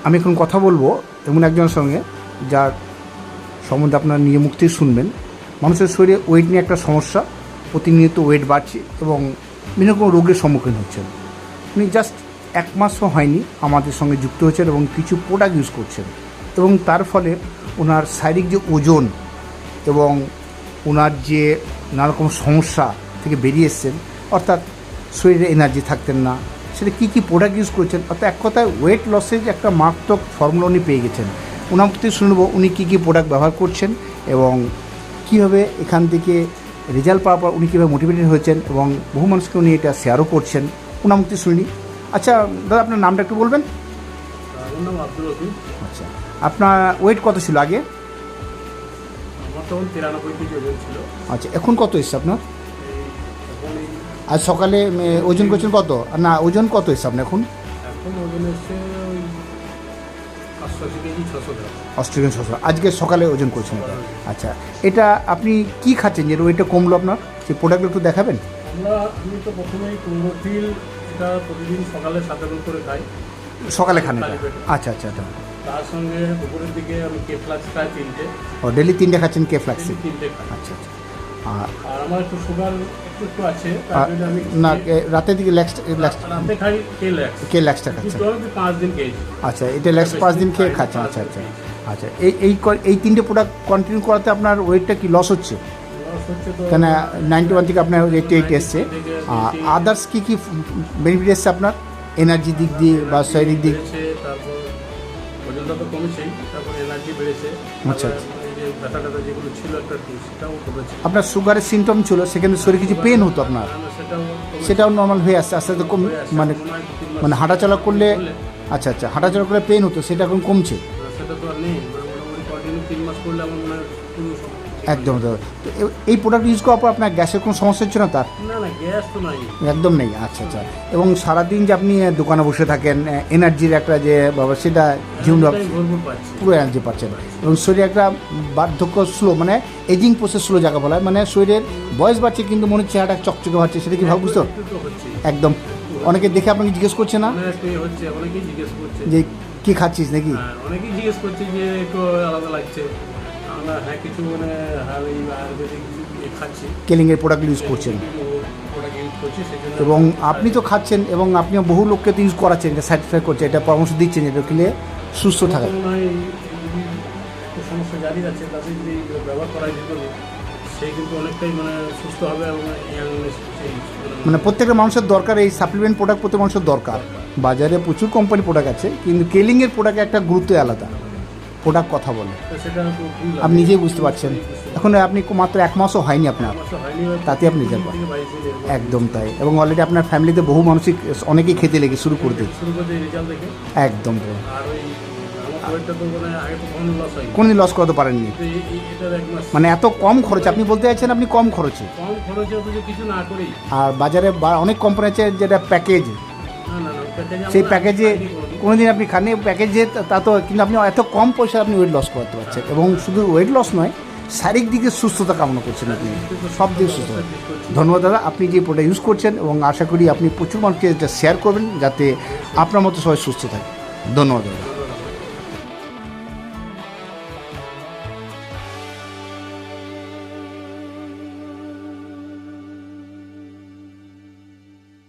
আমি এখন কথা বলবো এমন একজনের সঙ্গে যার সম্বন্ধে আপনারা নিয়ে মুক্তি শুনবেন। মানুষের শরীরে ওয়েট নিয়ে একটা সমস্যা, প্রতিনিয়ত ওয়েট বাড়ছে এবং বিভিন্ন রকম রোগের সম্মুখীন হচ্ছেন। উনি জাস্ট 1 মাসও হয়নি আমাদের সঙ্গে যুক্ত হয়েছেন এবং কিছু প্রোডাক্ট ইউজ করছেন এবং তার ফলে ওনার শারীরিক যে ওজন এবং ওনার যে নানারকম সমস্যা থেকে বেরিয়ে এসছেন, অর্থাৎ শরীরে এনার্জি থাকতেন না, সেটা কী কী প্রোডাক্ট ইউজ করছেন, অর্থাৎ এক কথায় ওয়েট লসের একটা মারাত্মক ফর্মুলা উনি পেয়ে গেছেন। ওনার থেকে শুনবো উনি কী কী প্রোডাক্ট ব্যবহার করছেন এবং কীভাবে এখান থেকে রেজাল্ট পাওয়ার পর উনি কীভাবে মোটিভেটেড হয়েছেন এবং বহু মানুষকে উনি এটা শেয়ারও করছেন। ওনার মুক্তি শুনি। আচ্ছা দাদা, আপনার নামটা একটু বলবেন? আমার নাম আব্দুল রফিক। আচ্ছা, আপনার ওয়েট কত ছিল আগে? আমার তখন 93 কেজি ওজন ছিল। আচ্ছা, এখন কত এসছে আপনার? এখন আজ সকালে ওজন করছেন কত? না, ওজন কত এসছে আপনার এখন? এখন ওজন এসছে ওই 88 কেজি 600 গ্রাম। অস্ট্রেলিয়ান 600 আজকে সকালে ওজন করছেন এটা। আচ্ছা, এটা আপনি কি খাচ্ছেন যে ওয়েটটা কমলো আপনার? সেই প্রোডাক্টগুলো একটু দেখাবেন? আমি তো প্রথমেই ক্লোরোফিল এটা প্রতিদিন সকালে 7 করে খাই। সকালে খান এটা? খালি পেটে। আচ্ছা আচ্ছা আচ্ছা। তার সঙ্গে দুপুরের দিকে আমি কেফ্লাক্স খাই 3টে। ও, ডেলি 3টে খাচ্ছেন কেফ্লাক্স? 3টে খাই। আচ্ছা আচ্ছা। আর আমার একটু সুগার একটু আছে, তার জন্য আমি না, রাতের দিকে রাতে খাই ল্যাক্সটা খাচ্ছেন? 5 দিন খেয়েছি। আচ্ছা, এটা ল্যাক্স 5 দিন খেয়ে খাচ্ছেন? আচ্ছা আচ্ছা আচ্ছা। এই 3টে প্রোডাক্ট কন্টিনিউ করাতে আপনার ওয়েটটা কি লস হচ্ছে? কেন 91 থেকে আপনার 88 এসছে। আদার্স কী কী বেনিফিট এসছে আপনার এনার্জি দিক দিয়ে বা শারীরিক দিক? তারপর ওজনটা তো কমেছেই, তারপর এনার্জি বেড়েছে। আচ্ছা। এই যে ব্যথা যেগুলো ছিল একটা সেটাও কমেছে। আপনার সুগারের সিমটম ছিল, সেখানে শরীরে কিছু পেন হতো আপনার, সেটাও নর্মাল হয়ে আসছে আস্তে আস্তে কম, মানে হাঁটাচলা করলে? আচ্ছা আচ্ছা, হাঁটাচলা করলে পেন হতো, সেটা এখন কমছে? সেটা তো আর নেই, মোটামুটি কন্টিনিউ 3 মাস করলে আমার মনে হয় একদম। তো এই প্রোডাক্ট ইউজ করার পর আপনার গ্যাসের কোনো সমস্যা হচ্ছে না? তার না গ্যাস তো নাই, একদম নেই। আচ্ছা আচ্ছা। এবং সারাদিন যে আপনি দোকানে বসে থাকেন, এনার্জির একটা যে বাবা, সেটা জীবন পুরো এনার্জি পাচ্ছেন এবং শরীরে একটা বার্ধক্য স্লো, মানে এজিং প্রসেস স্লো যাকে বলা হয়, মানে শরীরের বয়স বাড়ছে কিন্তু মনে হচ্ছে চেহারাটা চকচকে হচ্ছে, সেটা কি ভাব বুঝতো? একদম। অনেকে দেখে আপনাকে জিজ্ঞেস করছে না যে কি খাচ্ছিস নাকি? অনেকেই জিজ্ঞেস করছে যে একটু আলাদা লাগছে। আমরা কিছু মানে আয়ুর্বেদিক খাচ্ছি, কেলিংয়ের প্রোডাক্ট ইউজ করছেন এবং আপনি তো খাচ্ছেন এবং আপনিও বহু লোককে তো ইউজ করাচ্ছেন, এটা স্যাটিসফাই করছে, এটা পরামর্শ দিচ্ছেন এটা খেলে সুস্থ থাকা। সমস্যা জারি আছে, তাদের যদি ব্যবহার করা যেত সে কিন্তু অনেকটাই মানে সুস্থ হবে এবং মানে প্রত্যেকটা মানুষের দরকার এই সাপ্লিমেন্ট প্রোডাক্ট, প্রত্যেক মানুষের দরকার। বাজারে প্রচুর কোম্পানি প্রোডাক্ট আছে, কিন্তু কেলিংয়ের প্রোডাক্টের একটা গুরুত্ব আলাদা। প্রোডাক্ট কথা বলে আপনি নিজেই বুঝতে পারছেন। এখন আপনি মাত্র 1 মাসও হয়নি আপনার, তাতে আপনি রেজাল্ট পান। একদম তাই। এবং অলরেডি আপনার ফ্যামিলিতে বহু মানসিক অনেকেই খেতে লেগে শুরু করে দিই। একদম। কোনোদিন লস করাতে পারেননি, মানে এত কম খরচে আপনি বলতে চাইছেন, আপনি কম খরচে। আর বাজারে অনেক কোম্পানি আছে যেটা প্যাকেজ, সেই প্যাকেজে কোনোদিন আপনি খাননি প্যাকেজে, তা তো, কিন্তু আপনি এত কম পয়সা আপনি ওয়েট লস করতে পারছেন এবং শুধু ওয়েট লস নয়, শারীরিক দিকে সুস্থতা কামনা করছেন আপনি, সব দিকে সুস্থ। ধন্যবাদ দাদা, আপনি যে প্রোডাক্ট ইউজ করছেন এবং আশা করি আপনি প্রচুর মানুষকে এটা শেয়ার করবেন যাতে আপনার মতো সবাই সুস্থ থাকে। ধন্যবাদ দাদা।